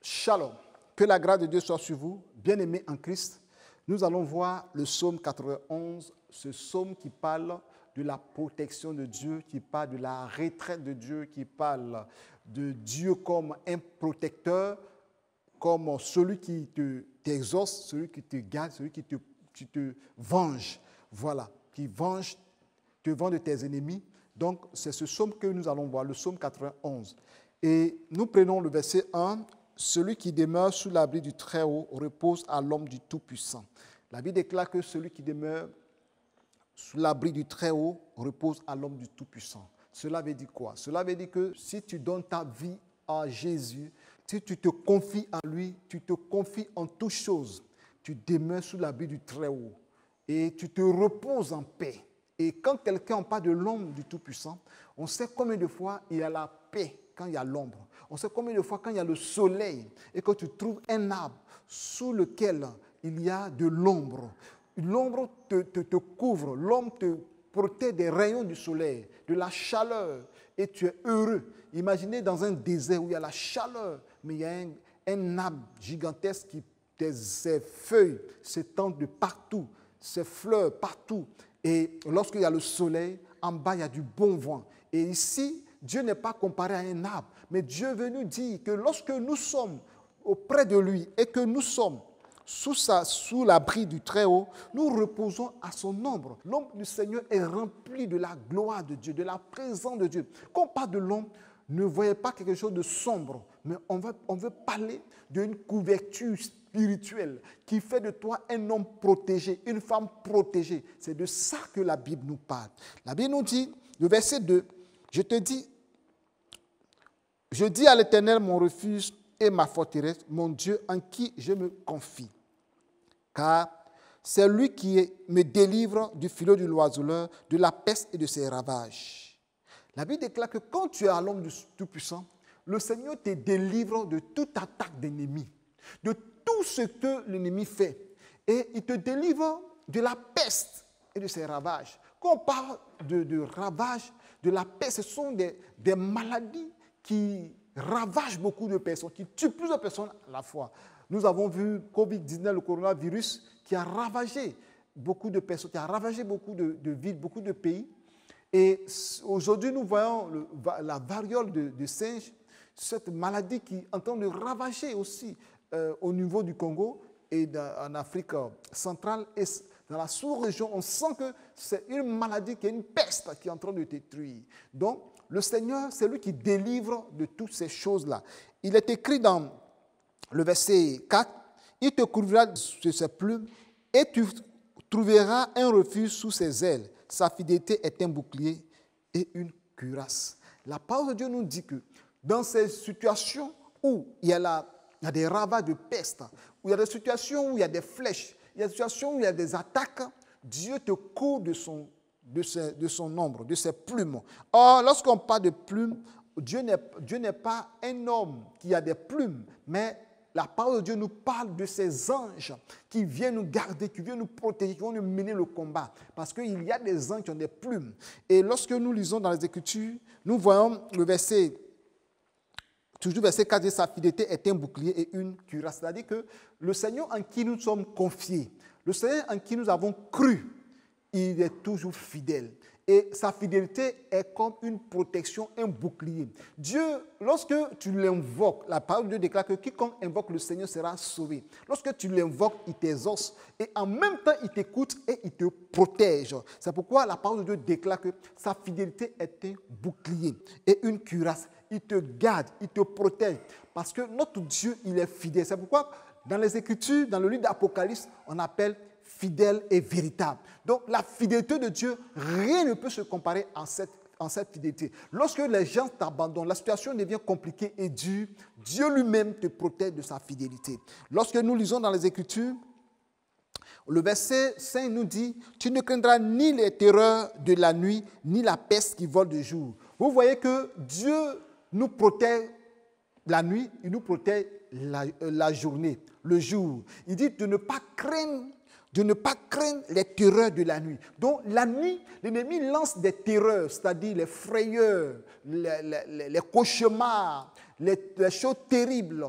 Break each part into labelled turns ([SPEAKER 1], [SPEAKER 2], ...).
[SPEAKER 1] Shalom. Que la grâce de Dieu soit sur vous, bien-aimés en Christ. Nous allons voir le psaume 91, ce psaume qui parle de la protection de Dieu, qui parle de la retraite de Dieu, qui parle de Dieu comme un protecteur, comme celui qui t'exauce, celui qui te garde, celui qui te venge. Voilà, qui te venge de tes ennemis. Donc, c'est ce psaume que nous allons voir, le psaume 91. Et nous prenons le verset 1. Celui qui demeure sous l'abri du Très-Haut repose à l'ombre du Tout-Puissant. La Bible déclare que celui qui demeure sous l'abri du Très-Haut repose à l'ombre du Tout-Puissant. Cela veut dire quoi? Cela veut dire que si tu donnes ta vie à Jésus, si tu te confies à lui, tu te confies en toutes choses, tu demeures sous l'abri du Très-Haut et tu te reposes en paix. Et quand quelqu'un parle de l'ombre du Tout-Puissant, on sait combien de fois il y a la paix quand il y a l'ombre. On sait combien de fois quand il y a le soleil et que tu trouves un arbre sous lequel il y a de l'ombre. L'ombre te couvre, l'ombre te protège des rayons du soleil, de la chaleur et tu es heureux. Imaginez dans un désert où il y a la chaleur, mais il y a un arbre gigantesque qui ses feuilles s'étendent de partout, ses fleurs partout. Et lorsqu'il y a le soleil, en bas, il y a du bon vent. Et ici, Dieu n'est pas comparé à un arbre, mais Dieu veut nous dire que lorsque nous sommes auprès de lui et que nous sommes sous l'abri du Très-Haut, nous reposons à son ombre. L'ombre du Seigneur est remplie de la gloire de Dieu, de la présence de Dieu. Quand on parle de l'ombre, ne voyez pas quelque chose de sombre, mais on veut parler d'une couverture spirituelle qui fait de toi un homme protégé, une femme protégée. C'est de ça que la Bible nous parle. La Bible nous dit, le verset 2, je dis à l'Éternel mon refuge et ma forteresse, mon Dieu en qui je me confie. Car c'est lui qui me délivre du filet du l'oiseleur, de la peste et de ses ravages. La Bible déclare que quand tu es à l'ombre du Tout-Puissant, le Seigneur te délivre de toute attaque d'ennemi, de tout ce que l'ennemi fait. Et il te délivre de la peste et de ses ravages. Quand on parle de ravages, de la peste, ce sont des maladies qui ravagent beaucoup de personnes, qui tuent plusieurs personnes à la fois. Nous avons vu Covid-19, le coronavirus, qui a ravagé beaucoup de personnes, qui a ravagé beaucoup de villes, beaucoup de pays. Et aujourd'hui, nous voyons la variole de singe, cette maladie qui est en train de ravager aussi au niveau du Congo et en Afrique centrale. Et dans la sous-région, on sent que c'est une maladie qui est une peste qui est en train de détruire. Donc, le Seigneur, c'est lui qui délivre de toutes ces choses-là. Il est écrit dans le verset 4, « Il te couvrira de ses plumes et tu trouveras un refuge sous ses ailes. Sa fidélité est un bouclier et une cuirasse. » La parole de Dieu nous dit que dans ces situations où il y a des ravages de peste, où il y a des situations où il y a des flèches, il y a des situations où il y a des attaques, Dieu te couvre de son ombre, de ses plumes. Or, lorsqu'on parle de plumes, Dieu n'est pas un homme qui a des plumes, mais la parole de Dieu nous parle de ces anges qui viennent nous garder, qui viennent nous protéger, qui vont nous mener le combat. Parce qu'il y a des anges qui ont des plumes. Et lorsque nous lisons dans les Écritures, nous voyons le verset, toujours verset 4, sa fidélité est un bouclier et une cuirasse. C'est-à-dire que le Seigneur en qui nous sommes confiés, le Seigneur en qui nous avons cru, il est toujours fidèle. Et sa fidélité est comme une protection, un bouclier. Dieu, lorsque tu l'invoques, la parole de Dieu déclare que quiconque invoque le Seigneur sera sauvé. Lorsque tu l'invoques, il t'exauce. Et en même temps, il t'écoute et il te protège. C'est pourquoi la parole de Dieu déclare que sa fidélité est un bouclier et une cuirasse. Il te garde, il te protège. Parce que notre Dieu, il est fidèle. C'est pourquoi dans les Écritures, dans le livre d'Apocalypse, on appelle fidèle et véritable. Donc la fidélité de Dieu, rien ne peut se comparer en cette fidélité. Lorsque les gens t'abandonnent, la situation devient compliquée et dure, Dieu lui-même te protège de sa fidélité. Lorsque nous lisons dans les Écritures, le verset 5 nous dit « Tu ne craindras ni les terreurs de la nuit, ni la peste qui vole de jour. » Vous voyez que Dieu nous protège la nuit, il nous protège la journée, le jour. Il dit de ne pas craindre les terreurs de la nuit. Donc, la nuit, l'ennemi lance des terreurs, c'est-à-dire les frayeurs, les cauchemars, les choses terribles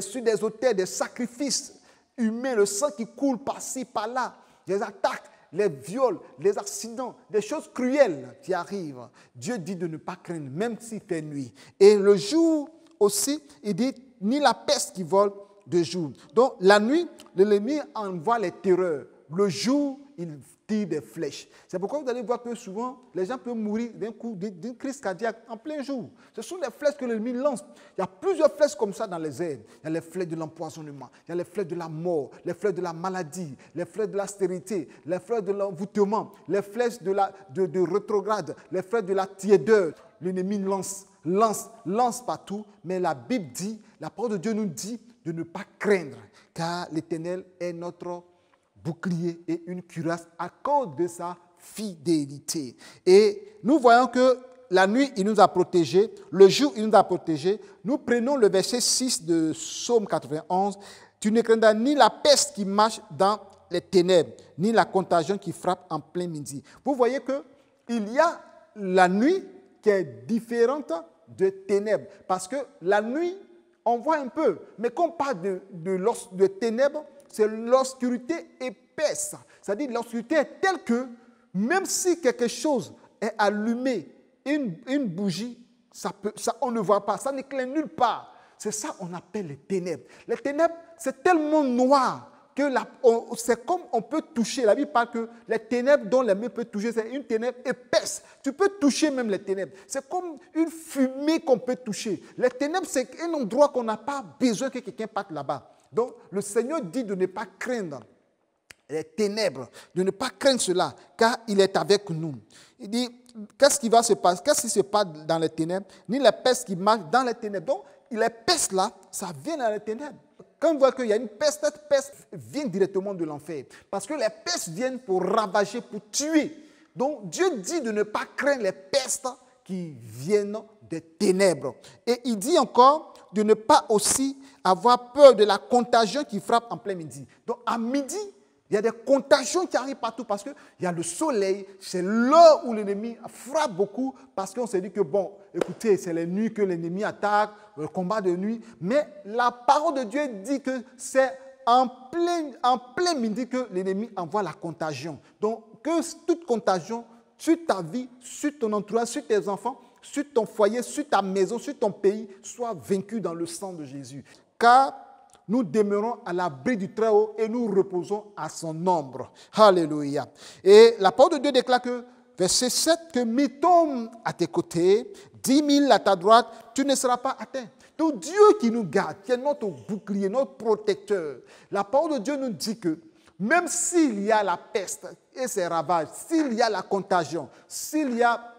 [SPEAKER 1] sur des autels, des sacrifices humains, le sang qui coule par-ci, par-là, des attaques, les viols, les accidents, des choses cruelles qui arrivent. Dieu dit de ne pas craindre, même s'il fait nuit. Et le jour aussi, il dit, ni la peste qui vole de jour. Donc, la nuit, l'ennemi envoie les terreurs. Le jour, il tire des flèches. C'est pourquoi vous allez voir que souvent, les gens peuvent mourir d'un coup, d'une crise cardiaque en plein jour. Ce sont des flèches que l'ennemi lance. Il y a plusieurs flèches comme ça dans les airs. Il y a les flèches de l'empoisonnement, il y a les flèches de la mort, les flèches de la maladie, les flèches de la stérilité, les flèches de l'envoûtement, les flèches de rétrograde, les flèches de la tiédeur. L'ennemi lance partout, mais la Bible dit, la parole de Dieu nous dit de ne pas craindre, car l'Éternel est notre bouclier et une cuirasse à cause de sa fidélité. Et nous voyons que la nuit, il nous a protégés, le jour, il nous a protégés. Nous prenons le verset 6 de Psaume 91. Tu ne craindras ni la peste qui marche dans les ténèbres, ni la contagion qui frappe en plein midi. Vous voyez qu'il y a la nuit qui est différente de ténèbres. Parce que la nuit, on voit un peu. Mais quand on parle de ténèbres, c'est l'obscurité épaisse. C'est-à-dire l'obscurité est telle que même si quelque chose est allumé, une bougie, on ne voit pas, ça n'éclaire nulle part. C'est ça qu'on appelle les ténèbres. Les ténèbres, c'est tellement noir que c'est comme on peut toucher. La Bible parle que les ténèbres dont les mains peuvent toucher, c'est une ténèbre épaisse. Tu peux toucher même les ténèbres. C'est comme une fumée qu'on peut toucher. Les ténèbres, c'est un endroit qu'on n'a pas besoin que quelqu'un parte là-bas. Donc, le Seigneur dit de ne pas craindre les ténèbres, de ne pas craindre cela, car il est avec nous. Il dit, qu'est-ce qui va se passer? Qu'est-ce qui se passe dans les ténèbres? Ni la peste qui marche dans les ténèbres. Donc, les pestes là, ça vient dans les ténèbres. Quand on voit qu'il y a une peste, cette peste vient directement de l'enfer. Parce que les pestes viennent pour ravager, pour tuer. Donc, Dieu dit de ne pas craindre les pestes qui viennent des ténèbres. Et il dit encore de ne pas aussi avoir peur de la contagion qui frappe en plein midi. Donc, à midi, il y a des contagions qui arrivent partout parce qu'il y a le soleil. C'est l'heure où l'ennemi frappe beaucoup parce qu'on s'est dit que, bon, écoutez, c'est les nuits que l'ennemi attaque, le combat de nuit. Mais la parole de Dieu dit que c'est en plein midi que l'ennemi envoie la contagion. Donc, que toute contagion sur ta vie, sur ton entourage, sur tes enfants, sur ton foyer, sur ta maison, sur ton pays, soit vaincue dans le sang de Jésus. Car nous demeurons à l'abri du Très-Haut et nous reposons à son ombre. Alléluia. Et la parole de Dieu déclare que, verset 7, que 1000 tombent à tes côtés, 10 000 à ta droite, tu ne seras pas atteint. Donc Dieu qui nous garde, qui est notre bouclier, notre protecteur. La parole de Dieu nous dit que même s'il y a la peste et ses ravages, s'il y a la contagion, s'il y a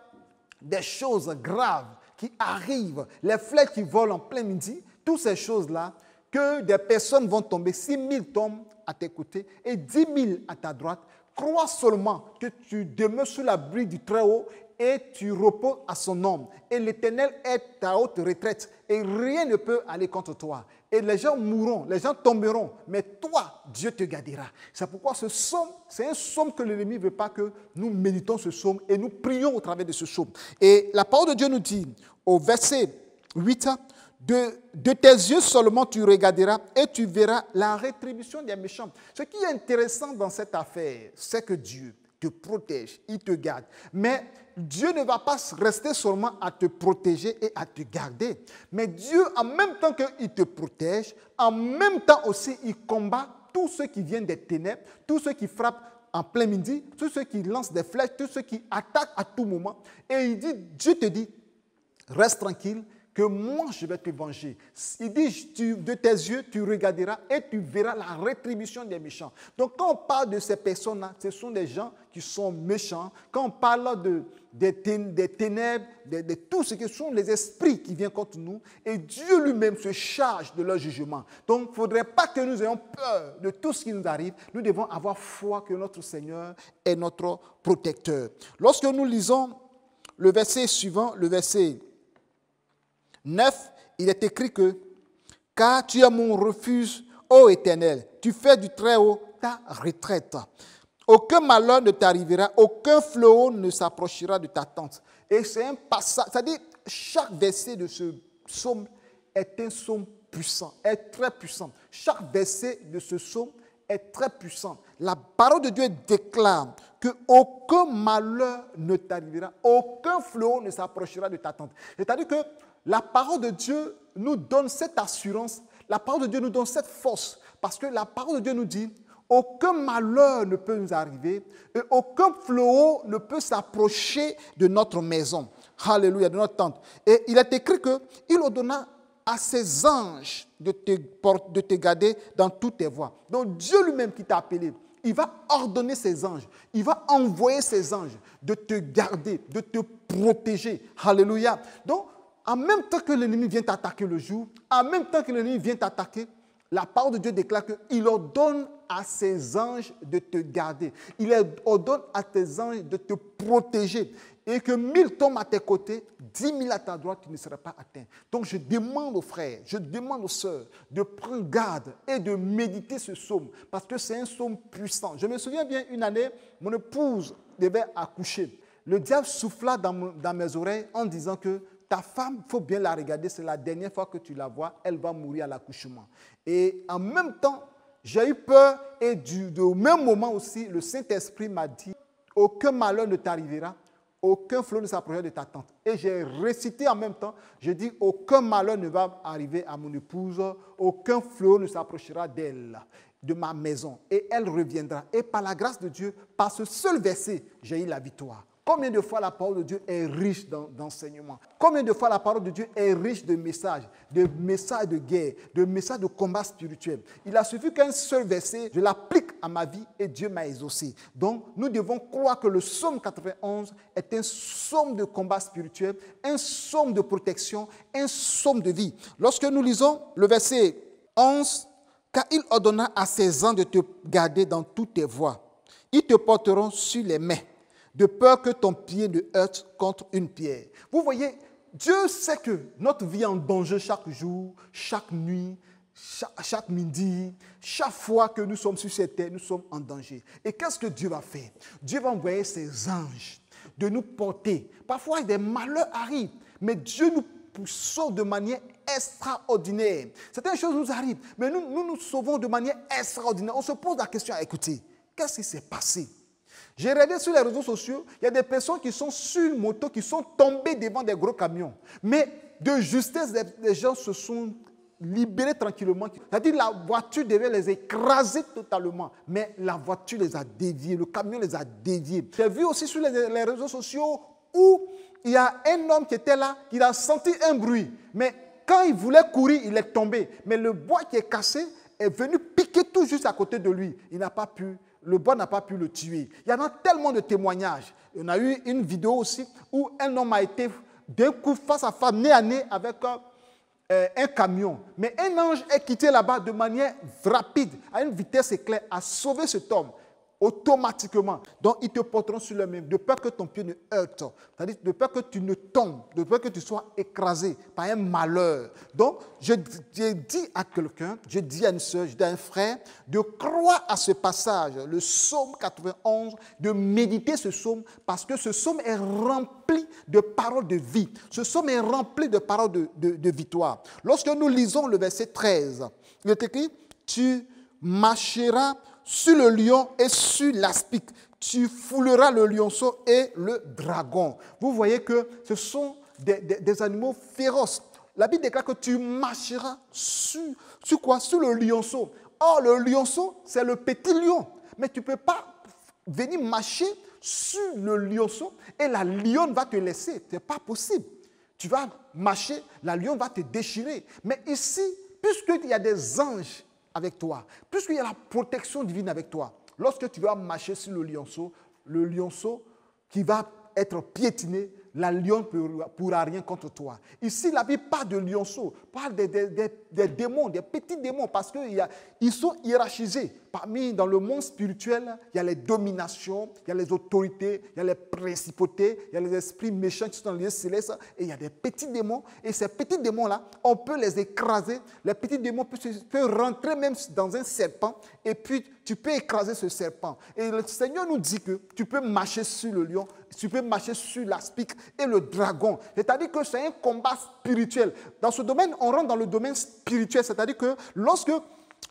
[SPEAKER 1] des choses graves qui arrivent, les flèches qui volent en plein midi, toutes ces choses-là, que des personnes vont tomber, 6 000 tombent à tes côtés et 10 000 à ta droite, crois seulement que tu demeures sous l'abri du Très-Haut et tu reposes à son ombre. Et l'Éternel est ta haute retraite et rien ne peut aller contre toi. Et les gens mourront, les gens tomberont, mais toi, Dieu te gardera. C'est pourquoi ce psaume, c'est un psaume que l'ennemi ne veut pas que nous méditons ce psaume et nous prions au travers de ce psaume. Et la parole de Dieu nous dit, au verset 8, de tes yeux seulement tu regarderas et tu verras la rétribution des méchants. Ce qui est intéressant dans cette affaire, c'est que Dieu te protège, il te garde. Mais Dieu ne va pas rester seulement à te protéger et à te garder. Mais Dieu, en même temps qu'il te protège, en même temps aussi, il combat tous ceux qui viennent des ténèbres, tous ceux qui frappent en plein midi, tous ceux qui lancent des flèches, tous ceux qui attaquent à tout moment. Et il dit, Dieu te dit, reste tranquille, que moi je vais te venger. Il dit, de tes yeux, tu regarderas et tu verras la rétribution des méchants. Donc quand on parle de ces personnes-là, ce sont des gens qui sont méchants. Quand on parle des ténèbres, de tout ce que sont les esprits qui viennent contre nous, et Dieu lui-même se charge de leur jugement. Donc il ne faudrait pas que nous ayons peur de tout ce qui nous arrive. Nous devons avoir foi que notre Seigneur est notre protecteur. Lorsque nous lisons le verset suivant, le verset 9, il est écrit que « Car tu es mon refuge, ô Éternel, tu fais du Très-Haut ta retraite. Aucun malheur ne t'arrivera, aucun fléau ne s'approchera de ta tente. » Et c'est un passage, c'est-à-dire chaque verset de ce psaume est un psaume puissant, est très puissant. Chaque verset de ce psaume est très puissant. La parole de Dieu déclare qu'aucun malheur ne t'arrivera, aucun fléau ne s'approchera de ta tente. C'est-à-dire que la parole de Dieu nous donne cette assurance, la parole de Dieu nous donne cette force, parce que la parole de Dieu nous dit aucun malheur ne peut nous arriver et aucun fléau ne peut s'approcher de notre maison. Alléluia, de notre tente. Et il est écrit qu'il ordonna à ses anges de te garder dans toutes tes voies. Donc Dieu lui-même qui t'a appelé, il va ordonner ses anges, il va envoyer ses anges de te garder, de te protéger. Alléluia. Donc, en même temps que l'ennemi vient t'attaquer le jour, en même temps que l'ennemi vient t'attaquer, la parole de Dieu déclare qu'il ordonne à ses anges de te garder. Il ordonne à tes anges de te protéger. Et que 1000 tombent à tes côtés, 10 000 à ta droite, tu ne seras pas atteint. Donc je demande aux frères, je demande aux sœurs de prendre garde et de méditer ce psaume, parce que c'est un psaume puissant. Je me souviens bien, une année, mon épouse devait accoucher. Le diable souffla dans mes oreilles en disant que ta femme, il faut bien la regarder, c'est la dernière fois que tu la vois, elle va mourir à l'accouchement. Et en même temps, j'ai eu peur et au même moment aussi, le Saint-Esprit m'a dit, aucun malheur ne t'arrivera, aucun flot ne s'approchera de ta tente. Et j'ai récité en même temps, j'ai dit, aucun malheur ne va arriver à mon épouse, aucun flot ne s'approchera d'elle, de ma maison, et elle reviendra. Et par la grâce de Dieu, par ce seul verset, j'ai eu la victoire. Combien de fois la parole de Dieu est riche d'enseignements? Combien de fois la parole de Dieu est riche de messages de guerre, de messages de combat spirituel? Il a suffi qu'un seul verset, je l'applique à ma vie et Dieu m'a exaucé. Donc, nous devons croire que le psaume 91 est un psaume de combat spirituel, un psaume de protection, un psaume de vie. Lorsque nous lisons le verset 11, « Car il ordonna à ses anges de te garder dans toutes tes voies. Ils te porteront sur les mains, de peur que ton pied ne heurte contre une pierre. » Vous voyez, Dieu sait que notre vie est en danger chaque jour, chaque nuit, chaque midi, chaque fois que nous sommes sur cette terre, nous sommes en danger. Et qu'est-ce que Dieu va faire? Dieu va envoyer ses anges de nous porter. Parfois, des malheurs arrivent, mais Dieu nous sauve de manière extraordinaire. Certaines choses nous arrivent, mais nous sauvons de manière extraordinaire. On se pose la question, écoutez, qu'est-ce qui s'est passé? J'ai regardé sur les réseaux sociaux, il y a des personnes qui sont sur une moto, qui sont tombées devant des gros camions. Mais de justesse, les gens se sont libérés tranquillement. C'est-à-dire la voiture devait les écraser totalement, mais la voiture les a déviés, le camion les a déviés. J'ai vu aussi sur les réseaux sociaux où il y a un homme qui était là, il a senti un bruit, mais quand il voulait courir, il est tombé. Mais le bois qui est cassé est venu piquer tout juste à côté de lui. Le bois n'a pas pu le tuer. Il y en a tellement de témoignages. On a eu une vidéo aussi où un homme a été d'un coup face à face, nez à nez avec un camion. Mais un ange est quitté là-bas de manière rapide, à une vitesse éclair, a sauvé cet homme automatiquement. Donc, ils te porteront sur le même, de peur que ton pied ne heurte. C'est-à-dire de peur que tu ne tombes, de peur que tu sois écrasé par un malheur. Donc, je dis à quelqu'un, je dis à une soeur, je dis à un frère, de croire à ce passage, le psaume 91, de méditer ce psaume, parce que ce psaume est rempli de paroles de vie. Ce psaume est rempli de paroles de victoire. Lorsque nous lisons le verset 13, il est écrit, tu marcheras sur le lion et sur l'aspic. Tu fouleras le lionceau et le dragon. Vous voyez que ce sont des animaux féroces. La Bible déclare que tu marcheras sur quoi? Sur le lionceau. Or, le lionceau, c'est le petit lion. Mais tu ne peux pas venir marcher sur le lionceau et la lionne va te laisser. Ce n'est pas possible. Tu vas marcher, la lionne va te déchirer. Mais ici, puisqu'il y a des anges avec toi, puisqu'il y a la protection divine avec toi, lorsque tu vas marcher sur le lionceau qui va être piétiné, la lionne ne pourra rien contre toi. Ici, la Bible parle de lionceau, parle des démons, des petits démons, parce qu'ils sont hiérarchisés. Dans le monde spirituel, il y a les dominations, il y a les autorités, il y a les principautés, il y a les esprits méchants qui sont dans les lieux célestes, et il y a des petits démons. Et ces petits démons-là, on peut les écraser. Les petits démons peuvent rentrer même dans un serpent, et puis tu peux écraser ce serpent. Et le Seigneur nous dit que tu peux marcher sur le lion tu peux marcher sur l'aspic et le dragon. C'est-à-dire que c'est un combat spirituel. Dans ce domaine, on rentre dans le domaine spirituel. C'est-à-dire que lorsque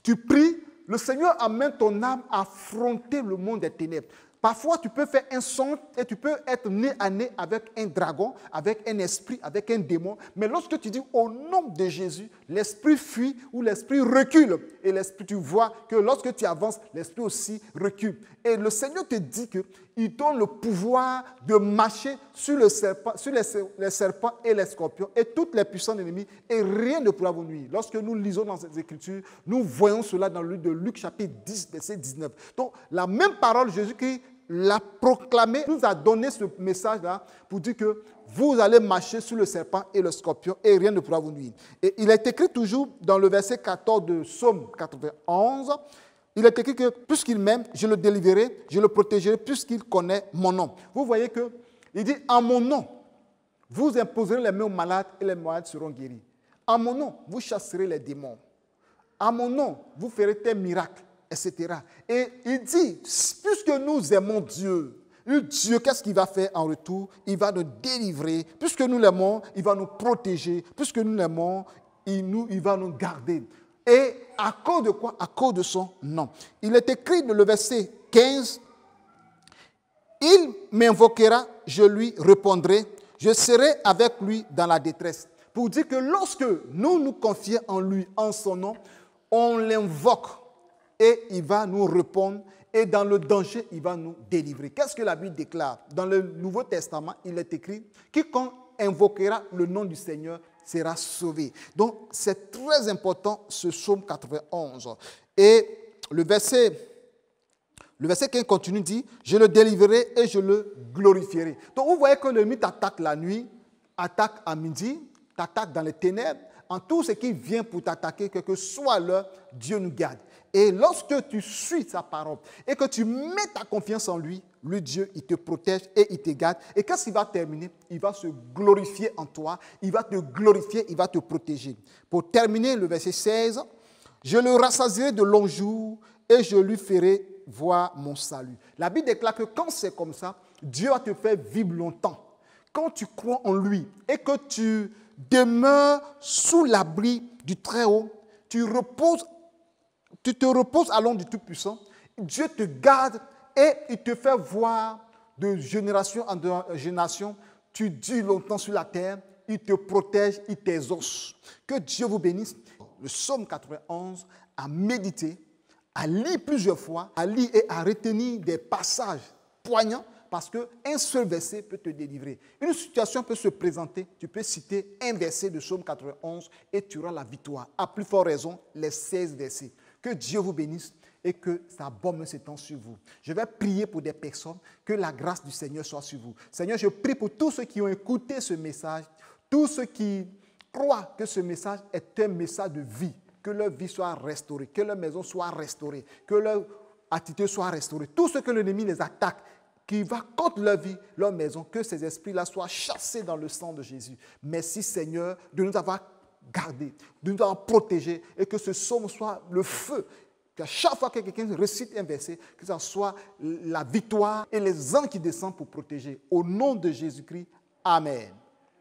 [SPEAKER 1] tu pries, le Seigneur amène ton âme à affronter le monde des ténèbres. Parfois, tu peux faire un son et tu peux être nez à nez avec un dragon, avec un esprit, avec un démon. Mais lorsque tu dis au nom de Jésus, l'esprit fuit ou l'esprit recule. Et l'esprit, tu vois que lorsque tu avances, l'esprit aussi recule. Et le Seigneur te dit qu'il donne le pouvoir de marcher sur les serpents et les scorpions et toutes les puissants ennemis et rien ne pourra vous nuire. Lorsque nous lisons dans ces Écritures, nous voyons cela dans le livre de Luc chapitre 10, verset 19. Donc, la même parole, Jésus-Christ l'a proclamé, nous a donné ce message-là pour dire que vous allez marcher sur le serpent et le scorpion et rien ne pourra vous nuire. Et il est écrit toujours dans le verset 14 de Psaume 91, il est écrit que puisqu'il m'aime, je le délivrerai, je le protégerai puisqu'il connaît mon nom. Vous voyez qu'il dit en mon nom, vous imposerez les mains aux malades et les malades seront guéris. En mon nom, vous chasserez les démons. En mon nom, vous ferez des miracles, etc. Et il dit, puisque nous aimons Dieu, Dieu, qu'est-ce qu'il va faire en retour? Il va nous délivrer. Puisque nous l'aimons, il va nous protéger. Puisque nous l'aimons, il va nous garder. Et à cause de quoi? À cause de son nom. Il est écrit dans le verset 15, « Il m'invoquera, je lui répondrai, je serai avec lui dans la détresse. » Pour dire que lorsque nous nous confions en lui, en son nom, on l'invoque et il va nous répondre et dans le danger, il va nous délivrer. Qu'est-ce que la Bible déclare? Dans le Nouveau Testament, il est écrit « Quiconque invoquera le nom du Seigneur sera sauvé. » Donc, c'est très important ce psaume 91. Et le verset 15 continue, dit « Je le délivrerai et je le glorifierai. » Donc, vous voyez que l'ennemi t'attaque la nuit, attaque à midi, t'attaque dans les ténèbres, en tout ce qui vient pour t'attaquer, quelle que soit l'heure, Dieu nous garde. Et lorsque tu suis sa parole et que tu mets ta confiance en lui, lui Dieu, il te protège et il te garde. Et qu'est-ce qu'il va terminer? Il va se glorifier en toi, il va te glorifier, il va te protéger. Pour terminer, le verset 16, « Je le rassasierai de longs jours et je lui ferai voir mon salut. » La Bible déclare que quand c'est comme ça, Dieu va te faire vivre longtemps. Quand tu crois en lui et que tu demeures sous l'abri du Très-Haut, tu te reposes à l'ombre du Tout-Puissant, Dieu te garde et il te fait voir de génération en génération. Tu dures longtemps sur la terre, il te protège, il t'exauce. Que Dieu vous bénisse. Le psaume 91, à méditer, à lire plusieurs fois, à lire et à retenir des passages poignants parce qu'un seul verset peut te délivrer. Une situation peut se présenter, tu peux citer un verset de psaume 91 et tu auras la victoire. À plus forte raison, les 16 versets. Que Dieu vous bénisse et que sa bonne main s'étende sur vous. Je vais prier pour des personnes, que la grâce du Seigneur soit sur vous. Seigneur, je prie pour tous ceux qui ont écouté ce message, tous ceux qui croient que ce message est un message de vie, que leur vie soit restaurée, que leur maison soit restaurée, que leur attitude soit restaurée. Tous ceux que l'ennemi les attaque, qui va contre leur vie, leur maison, que ces esprits-là soient chassés dans le sang de Jésus. Merci Seigneur de nous avoir gardés, de nous avoir protégés et que ce psaume soit le feu. Qu'à chaque fois que quelqu'un récite un verset, que ce soit la victoire et les anges qui descendent pour protéger. Au nom de Jésus-Christ, Amen.